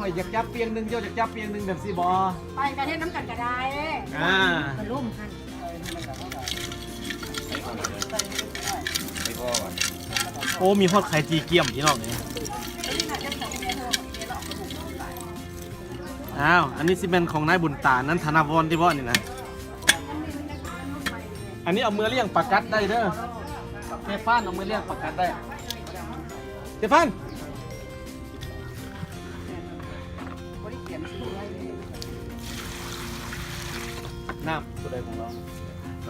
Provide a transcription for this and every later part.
อยอยากจับเปียงหนึ่งเจ้าอยากจับเปียงหนึ่งแบบซีบอไปกันเทศน้ำกันก็ได้มันร่มกันโอ้มีฮอดไข่จีเกียมพี่น้องเนี่ยอ้าวอันนี้ซีเมนของนายบุญตานั้นธนาวรที่บ่นี่นะอันนี้เอามือเลี้ยงปลากัดได้เด้อเจฟานเอามือเลี้ยงปลากัดได้เจฟานน้ำตัวใดของเรา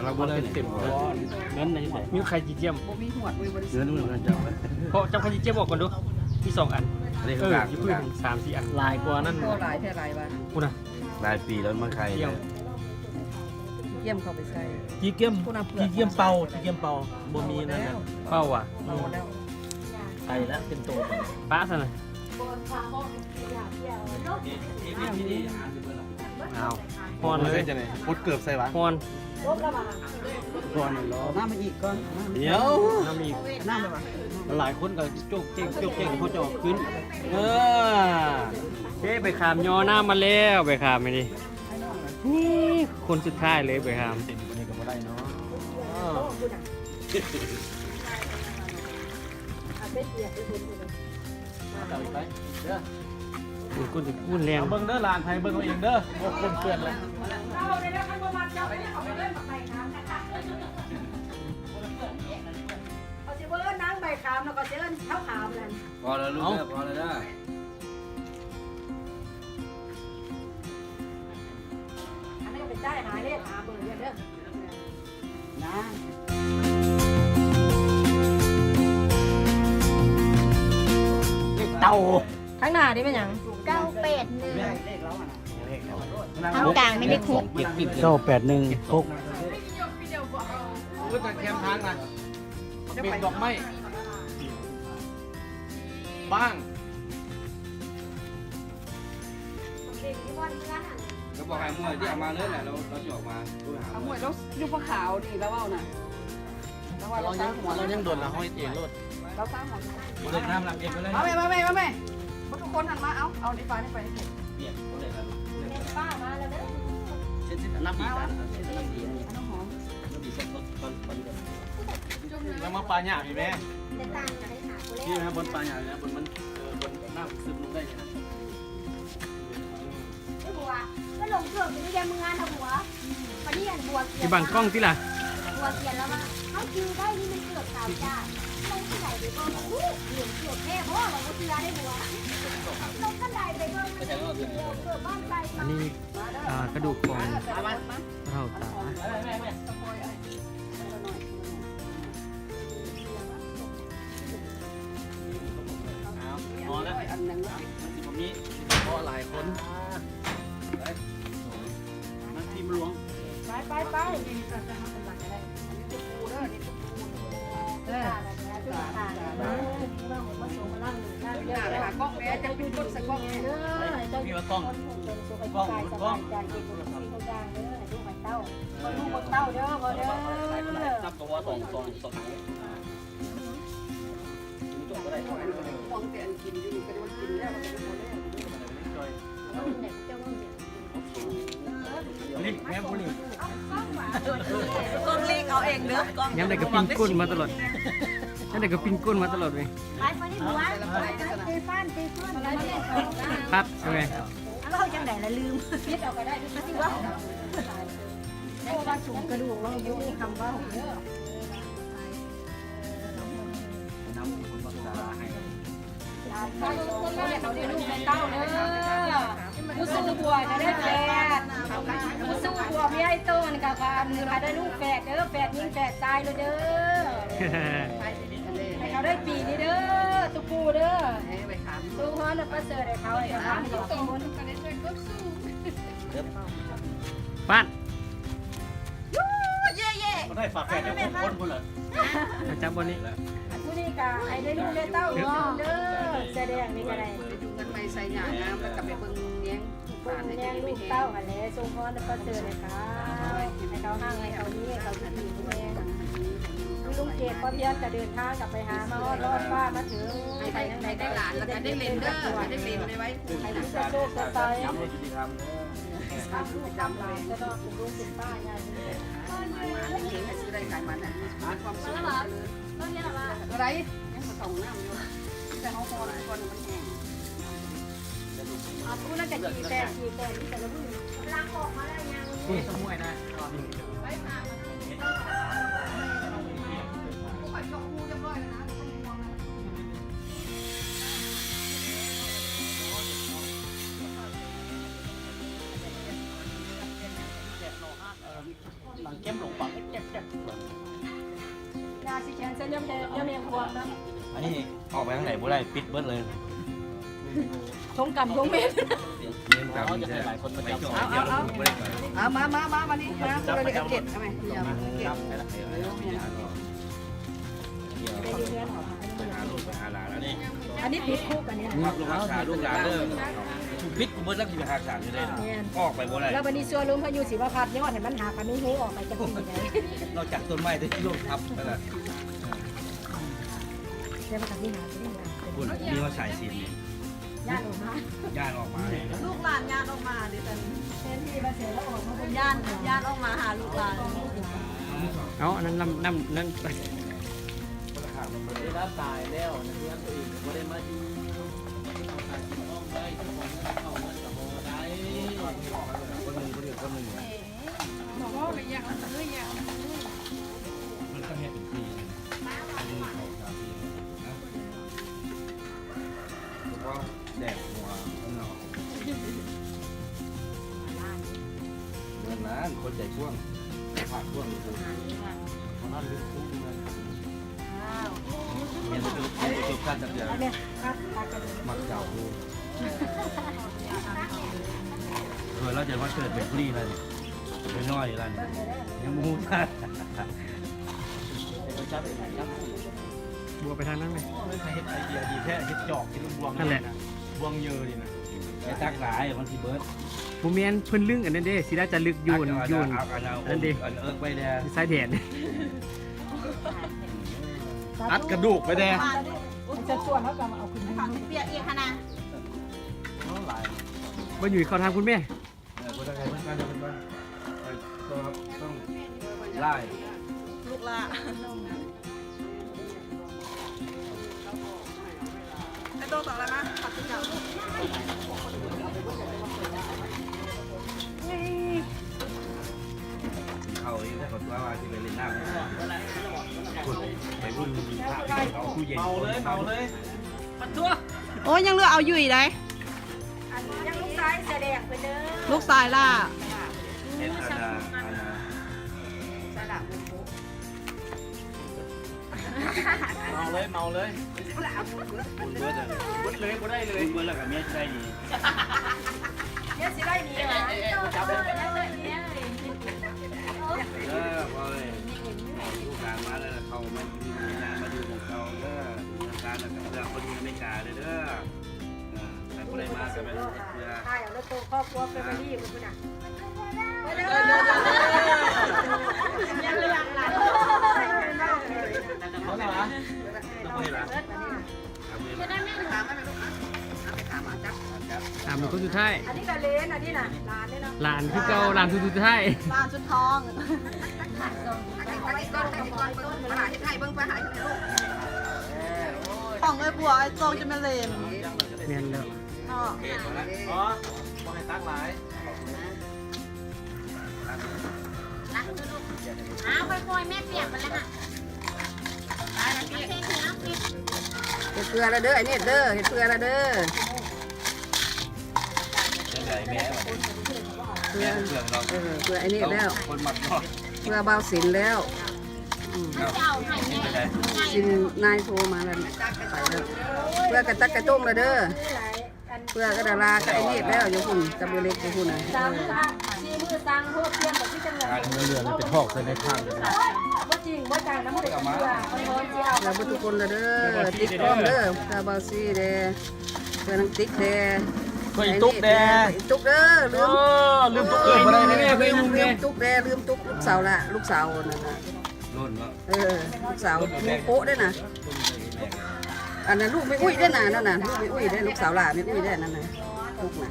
เราบนเต็มเงินในไหนมีไข่จีเจียมมีหัวเงินมันจะเพราะจำไข่จีเจียมบอกก่อนดูมี2 อันอยู่พื้น3-4 อันลายกว่านั่นลายแค่ลายบ้านกูนะลายปีแล้วมันไข่เยี่ยมเข้าไปใส่จีเกียมเป่าบ่มีนั่นนะเป่าอ่ะไข่แล้วเป็นตัวป้าซะหน่อยเอาพอนเลยจะไหนพดเกือบใส่วะพอนน้ำมาอีกก่อนเดี๋ยวน้ำอีกน้ำไปวะหลายคนก็โจกเจ๊งเขาจะออกขึ้นเฮ้ไปขามยอหน้ามาแล้วไปขามไม่ดินี่คนสุดท้ายเลยไปขามติดคนนี้ก็ไม่ได้เนาะคุณจะพูดแรงเบิ้งเด้อลานไทยเบิ้งเอาเองเด้อโอ้คนเพื่อนเลยเอาสิเบิ้ลนั่งใบขามแล้วก็เชิญเท้าขามนั่นพอแล้วลูกพอแล้วนะอันนี้ก็เป็นได้หายเลขหาเบอร์เด้อนะเต่าข้างหน้านี่เป็นยัง981ทางกลางไม่ได้คุก981คุกก็จะแคมทางนะจะเป็นดอกไม้บ้างก็บอกให้มวยที่ออกมาเลยแหละเราจะออกมาเอาหมวยแล้วยุบขาวดีแล้วว่าน่ะแล้วว่าเรายังโดนละห้อยเองรถเราสร้างหมดเด็กน้ำหลังเก็บไปเลยมาทุกคนหันมาเอานี่ไปนี่ไปนี่เปียกเขาเลยครับป้ามาแล้วเด้อเช่นน้ำดีกันน้ำดีน้ำหอมน้ำดีสดต้นแล้วมาปลาหยาบอีแม่จะต่างกันได้หากูนี่ แล้ นะบนปลาหยาบนะบนมันบนน้ำซึมลงได้ยังไงบัวก็ลงเครื่องไปเรียนมึงงานเอาบัวปะเนี่ยบัวที่บังกล้องที่ล่ะบัวเขียนแล้วว่าเขาคิวได้นี่มันเกิดข่าวจ้าลงที่ไหนไปก็เหลืองเกิดแค่เพราะเราก็เชื่อได้บัวลงกันใดไปก็มันเกิดบ้านใจอันนี้กระดูกของเราตาพอแล้วอันนึงมันสิบนี้พอหลายคนนั่นทีมหลวงไปนี่จะทำเป็นหลักอะไรนี่ตุ๊กปูเด้อนี่ตุ๊กปูตุ๊กตาเรามาส่งมาล่างหนึ่งได้เยอะเลยค่ะกล้องแม่จะดูต้นสกล้องเด้อมีว่ากล้องกล้องจากเด็กที่เขาจ้างเด้อดูหันเต้าดูคนเต้าเด้อเด้อจับตัวสองถังต้องเตียนกินอยู่เป็นวันกินแล้วมันเป็นวันแล้วนี่แม่บุรีกล้องเล็กเอาเองเด้อกล้องย้ำได้กับปิ้งกุ้นมาตลอดย้ำได้กับปิ้งกุ้นมาตลอดเลยไปนี่บัวตีฟันครับใช่ไหมแล้วเขาจังไหนละลืมคิดเอาก็ได้ดูสิว่าโอ้ว่าสูงกระดูกเราอยู่คำว่าเด้อเขาได้ลูกในเต้าเด้อผู้สู้บัวจะได้แฝดผู้สู้บัวพี่ไอ้โตนกับการเขาได้ลูกแฝดเด้อแฝดยิงแฝดตายเลยเด้อให้เขาได้ปีนี้เด้อตุ๊กปูเด้อสู้ฮอนประเสริฐให้เขาให้เขาทำกับคนปั้นเขาได้ฝากแฝดจะคนเหรอจับบนนี้ผู้นี้กะไอ้ได้ลูกได้เต้าเด้อแสดงนี่ก็ได้กันไปใส่หยาน้ำแล้วกลับไปเบิ่งเลี้ยงเลี้ยงลูกเต้าอะไรทรงพรประเสริฐเลยค่ะให้เขาห้างให้เขานี้ให้เขาดีแม่ ลุงเกดป้าเพียนจะเดินทางกลับไปหามาฮอดรอดบ้านมาถึง ให้ได้หลานแล้วก็ได้เล่นเด้อได้เล่นเลยไว้ ใครที่จะโชคจะตาย ย้ำเลยจุติธรรม ทำลูกทำหลานจะต้องเป็นลูกเป็นป้ายาย เก่งให้ซื้อได้ขายมันอ่ะความสุขอะไรยังผสมน้ำอยู่แต่เขาพอแล้วคนมันแห้ง เอาพูดแล้วจะกี่แต่ที่แต่ละมือล้างออกมาแล้วยัง นี่สมุยนะ หลังเข้มหลงปักแก๊บ ยาสีแขนเส้นเลี้ยงเมียงพวงนะ อันนี้ออกไปทางไหนบ่ได้ปิดเบิดเลย ชงกับชงเม็ด เล่นกับมีแต่หลายคนมาจับบ่ได้ก่อน เอามานี่มาตัวเล็กเก็บใช่ไหมอย่าเก็บ ไปหาลูกไปหาหลานแล้วนี่ อันนี้ปิดคุกอันนี้ ภาพลูกรักษาลูกหลานเด้อปิดกูเบิดแล้วสิไปหาศาลอยู่ได้ออกไปบ่ได้ แล้ววันนี้ชัวลุงพายุศิวพัฒน์ยอดเห็นมันหากันนู้นหูออกไปจากที่ไหน นอกจากต้นไม้ที่ลูกทับนั่นแหละ เดี๋ยวมาทำที่หาที่ไหน คุณนี่ว่าชายสิน ญาติออกมา ญาติออกมาเลย ลูกหลานญาติออกมาดิฉัน แทนที่มาเสร็จแล้วออกมาเป็น ญาติออกมาหาลูกหลาน เอาอันนั้นน้ำนั่น ได้รับตายแล้วนะเพื่อนตัวเองบ่ได้มาอยู่ห้องไว้ทุกคนเข้ามากับบ่ได้คนนึงคนนึง บอกว่าอะไรอย่างนั้นเลยอย่าง มันก็ให้เป็นปีอันนี้2-3ปีนะแล้วก็แดดหัวเนาะเดือนนั้นคนใจช่วงผักช่วงคือเขานั่นลึกคุ้มเลยเรียนจบการจัดเดือน เนี่ยคัดคัดกัน มักเจ้าดูเราจะว่าเกิดเป็นฟรีเลยเป็นน้อยแล้วยังมูทัน บัวไปทางนั้นไหม ไม่ใช่เฮ็ดไอเดียดีแท้เฮ็ดจอกเฮ็ดบวง นั่นแหละ บวงเยอะดีนะ ไอ้ตักหลายมันที่เบิร์ด ผู้เมียนเพิ่นลึงอันนั้นเด้สิได้จะลึกยุ่น อันไปแดง สายแดน อัดกระดูกไปแดง จะส่วนเขาจะมาเอาขึ้นให้ เปียกอีกขนาด บ่อยู่เข้าทางคุณแม่ คนไทยเหมือนกันจะเป็นว่าต้องไล่ ลูกหลานไอ้โตต่อแล้วนะปัดที่เก่า เขาเองถ้าเขาว่าที่ไปเล่นน้ำคนไปรุ่นผู้ใหญ่ เมาเลยปัดตัว โอ้ยังเลือกเอาอยู่อีกได้ อันนี้ยังลูกซ้ายแสดงไปเด้อ ลูกชายล่ะ เอ็นอาณา เมาเลย คุณเบิร์ดเลย บุดเลยบ่ได้เลย คุณเบิร์ดแล้วกับเมียใจดี เดี๋ยวสิได้หนีเหรอจับเลยเนี่ย พอเลยลูกหลานมาแล้วเขามาอยู่นานมาอยู่ของเขาเด้อการกับเรื่องคนอเมริกาเลยเด้อแต่คนใดมาก็เป็นเพื่อ ใช่เอาแล้วตัวครอบครัวแฟมิลี่คุณน่ะยังเลยยังหลาน เขาเหรอ ต้องไปละ ตามเป็นคนสุดท้าย อันนี้ก็เลนอันนี้น่ะหลานนี่เนาะ หลานคือเก่าหลานสุดท้าย ลานชุดทองอันนี้ต้นไปหาที่ไทยเบิ้งไปหาที่ไหนลูกของไอ้บัวไอ้โจงจะมาเลน แม่นแล้ว เนาะ อ๋อบ่ให้ตักหลาย อ้าวค่อยๆแม่เปียกมันแล้วค่ะเปียก เห็ดเกลือแล้วเด้อไอ้นี่เด้อเห็ดเกลือแล้วเด้อ ใหญ่แม่ เกลือ เรื่องเรา เกลือไอ้นี่แล้ว คนหมักเนาะ เกลือเบาสินแล้ว เอาไข่แม่ สินนายโทรมาแล้วใส่แล้วเกลือกระตักกระต้งแล้วเด้อเกลือกระดารากับไอ้นี่แล้วอยู่หุ่นกับเล็กอยู่หุ่นน่ะ สามสี่มือตังพวกเพียงแบบที่จังหวัด การเรือมันเป็นทอกใส่ในข้าง ว่าจริงว่าจังน้ำมันเกลือมันร้อนเจียว เราทุกคนเลยเด้อติ๊กพร้อมเด้อตาเบาซีเด้อเกลือน้ำติ๊กเด้อ ก็อีตุ๊กแดง อีตุ๊กเด้อลืม ลืมตุ๊กเอ้ยบ่ได้เลย ลืมตุ๊กเด้อลืมตุ๊กลูกสาวละลูกสาวนั่นน่ะ รุ่นแล้ว ลูกสาวมีโป๊ะด้วยนะอันนั้นลูกไม่อุ้ยด้วยนะนั่นน่ะลูกไม่อุ้ยได้ลูกสาวหลานไม่อุ้ยได้นั่นน่ะลูกน่ะ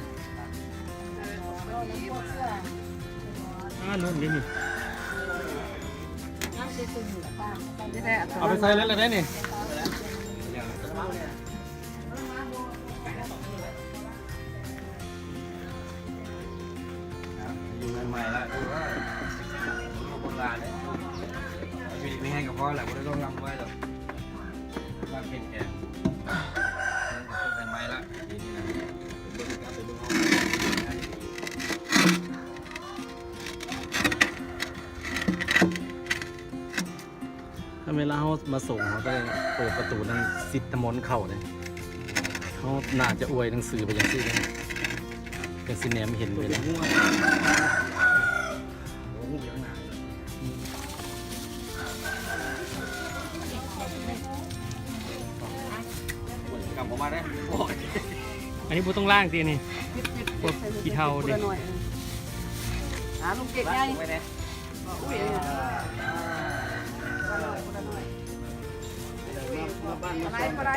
นู่นดินี่ นี่แหละ เอาไปใส่แล้วเลยได้นี่ อยู่ใหม่ๆแล้วดูว่าโบราณเนี่ยอยู่ดีไม่ให้กับพ่อแหละไม่ได้ต้องรำไว้หรอกว่าเป็นแกใหม่ๆละนี่นะเป็นเบื้องห้อง ถ้าเวลาเขามาส่งเขาก็เปิดประตูนั่นสิทธิ์ตะมนเข่าเลยเขาน่าจะอวยหนังสือไปอย่างที่เลยเป็นซีเนมเห็นไปเลย กลับออกมาได้โอ้ย อันนี้พูดต้องล่างทีนี่พวกขี้เทาดิ ลุงเก่งไง ไม่ได้ อุ้ยอะไร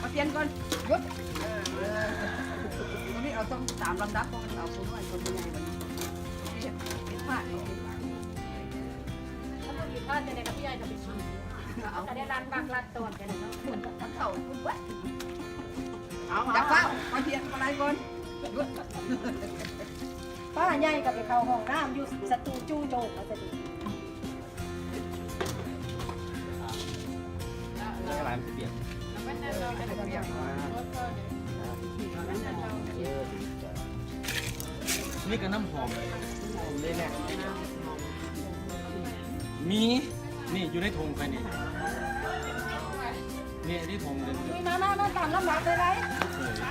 มาเปลี่ยนก่อนยุดนี่เอาต้องตามลำดับเพราะมันเอาคนน้อยคนใหญ่วันนี้มาก ถ้าจะได้กับพี่ใหญ่จะไปชิมจะได้รันบักรันตัวกันเนาะเหมือนกับเขาคุณวะ จับเฝ้ามาเปลี่ยนอะไรก่อน ป้าใหญ่กับไปเข้าห้องน้ำอยู่สตูจู้โจกเขาจะดี อะไรมันจะเปลี่ยน นี่ก็น้ำหอมเลยเลยแหละมีนี่อยู่ในถุงไปนี่นี่ที่ถุงเลย มีมาตามลำดับไปไหม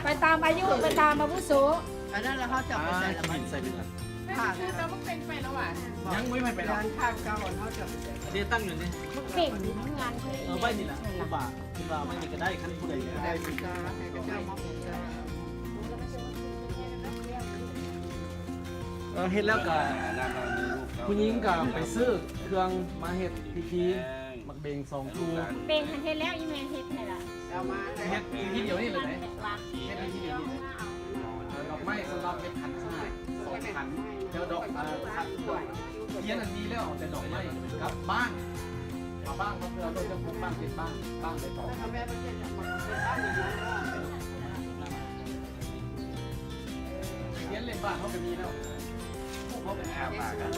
ไปตามอายุไปตามอาวุโส อันนั้นแล้วเขาจับไปใส่ละมัน ใส่ดิน ผ่าน ยังไม่ไปหรอก ร้านข้าวเก่าเขาจับไปใส่ เดี๋ยวตั้งอยู่นี่ เก่งงานเลย ไปนี่แหละคุณบ่าไม่มีก็ได้ขั้นผู้ใดก็ได้ สิกาให้กระเจ้ามองจ้า เฮ็ดแล้วก็ผู้หญิงก็ไปซื้อเครื่องมาเฮ็ดพิธีมักเบง2คู่ เป็นเฮ็ดแล้วอีแม่เฮ็ดให้ละ เอามา เฮ็ดทีเดียวนี่เลยไหนเฮ็ดทีเดียวนี่ดอกไม้สำหรับเฮ็ดขันสมัย2ขันเจ้าดอกเทียนอันนี้แล้วแต่ดอกไม้กับบ้านบ้านเขาเพื่อเราจะปลูกบ้านเป็นบ้านไปต่อ แม่เป็นเจ้าจับมาเป็นบ้านอยู่แล้ว เทียนเล่นบ้านเขาก็มีแล้วเขาเป็นแอบมากัน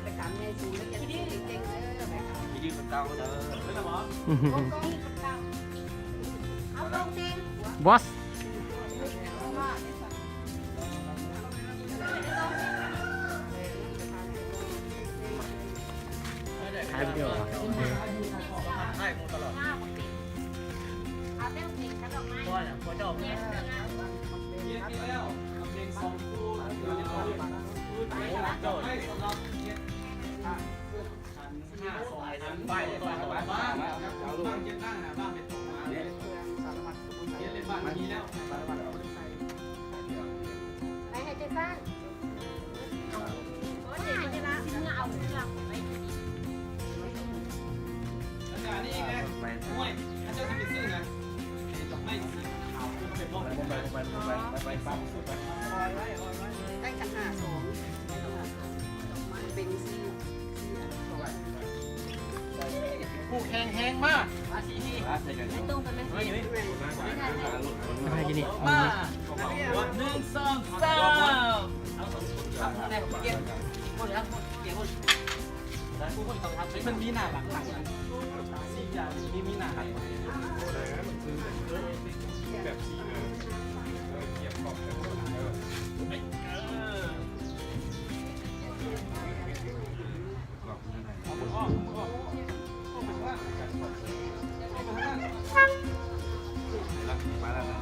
ไปถามแม่สูแล้วจะดีเก่งเลยแม่ ที่ยืนเต้าเด้อ ไม่ละหมอ เอาตรงเต็ม บอสขายเดียว ให้หมดตลอด เอาเต็มเต็มกระดอกไม้ พ่อเนี่ยพ่อเจ้าเนี่ยเย็นนี่แล้วเพลง2คู่เจ้าให้สำหรับเย็นไปบ้านเอาลูกเย็นนั่งบ้านเป็นตรงมาเนี่ยเย็นเล่นบ้านมีแล้ว ไปให้เจ้าบ้านโอ้ยเจ้าบ้านเนื้อเอาเนื้อของไปดี อาจารย์นี่ไงมวยอาจารย์จะไปซื้อนะไม่ซื้อเอาไปบ้องไป ได้กัน52มันเป็นซี ผู้แข่งแห้งมากมาทีนี่ ตรงไปไหม มาอยู่นี่มาอยู่นี่ มา 1 2 3 มันมีหน้าหลังสีอย่างนี้มีหน้าหลังแบบสีเก็บกล่องมาแล้วนะ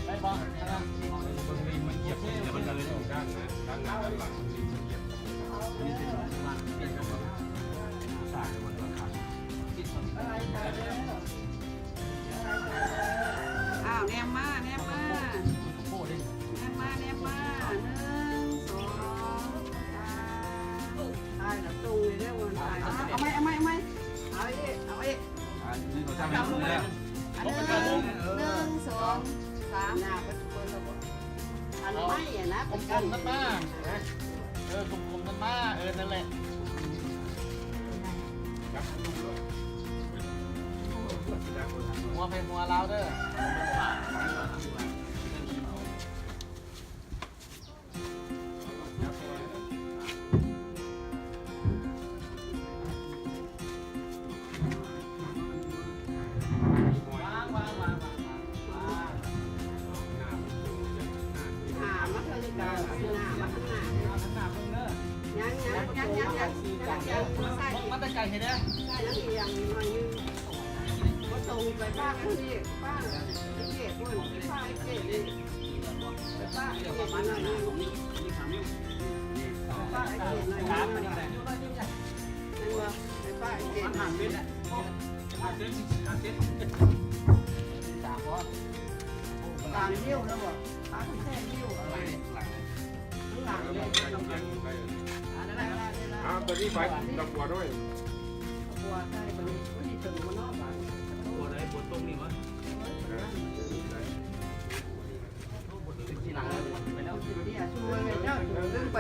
ไปบ้างมันเหยียบเดี๋ยวมันจะเลยอยู่ด้านหน้าด้านหลังมันเหยียบสายมันราคา อ้าวแนมมาแนมมาแนมมาแนมมา1 นี่เขาทำให้ดูแล้ว 1 2 3 หน้าเป็นคนละบ่อันไม่อ่ะนะ กลมๆนั่นมากลมๆนั่นมานั่นแหละหัวไปหัวเราเด้อมันจะไก่เห็นไหม ส่งไปบ้านนี่ป้าเกศด้วยป้าเกศนี่ป้าเกศมาหน่อยนึงป้าเกศหน่อยนึงนั่นว่าป้าเกศหน่อยนึงตามเลี้ยวแล้วบ่ตามแค่เลี้ยวอะไรหลังเลยตัวนี้ไปดอกบัวด้วย บัวใช่บัวที่ถึงมันนอกบ้าน บัวไหนบัวต้มนี่วะ ที่หลังไปแล้วเนี่ยช่วยเลยเจ้าดึงไป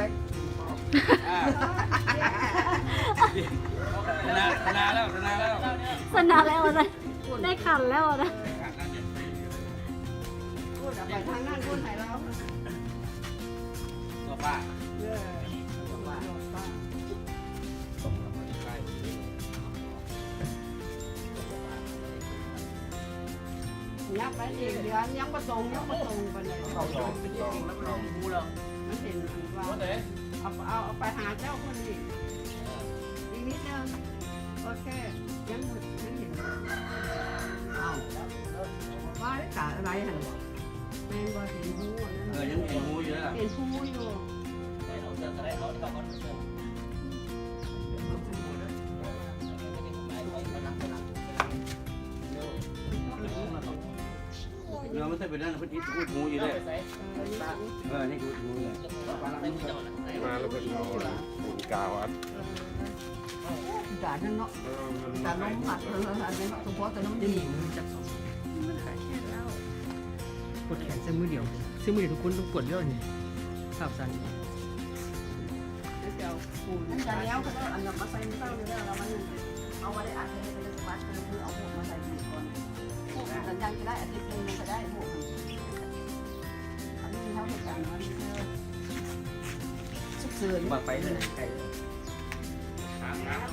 ชนะแล้ว สนาแล้วนะได้ขันแล้วนะ พูดไปทางนั้นพูดไหนแล้ว ตัวป้า ยักไปอีกเดือนยังประตรงไปเลยมันเห็นว่าเอาไปหาเจ้าคนนี้อีกนิดนึงโอเคยังเห็นเอาว่าได้กะอะไรหันแมงว่าเห็นหูนั่น ยังเห็นงูอยู่แล้ว เห็นหูอยู่เราไม่ใช่เป็นนั่นพูดงูอยู่เลยนี่พูดงูเลย มาแล้วเป็นเอาปูนกาวอัด กะนั่นเนาะกะน้ำหมัดอันนี้เฉพาะแต่น้ำดีจับสองมันขายแค่แล้วกดแขนเส้นมือเดียวทุกคนต้องกดเยอะนี่ภาพสั้นอันจะแล้วก็อันนั้นมาใส่เต้าอยู่แล้วเรามันเอาไว้ได้อัดให้เป็นสปาร์ตคือเอาพวกมาใส่ดีก่อนพวกสัญญาณจะได้อาทิตย์นึงก็ได้พวกอันนี้เขาเหตุการณ์มันสุกเสือมาไปเลยไกล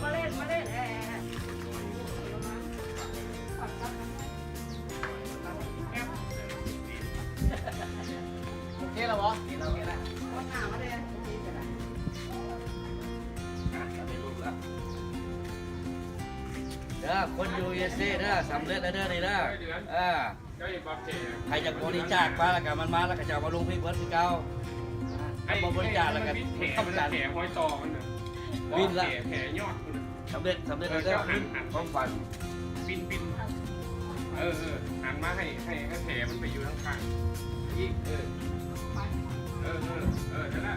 มาเล่นโอเคแล้ววะโอเคแล้ว ก็หนามาเลยดีจะได้ คนอยู่เอเซ่เด้อสำเร็จแล้วเด้อนี่เด้อใครจะบริจาคมาแล้วก็มันมาแล้วก็จะมาลงพิเศษที่เก่าไอ้บริจาคแล้วก็เข้าไปแผลห้อยตอมันวินละแผลยอดสำเร็จแล้วเด้อต้องฟันบินหันมาให้แผลมันไปอยู่ข้างๆอีกนั่นแหละ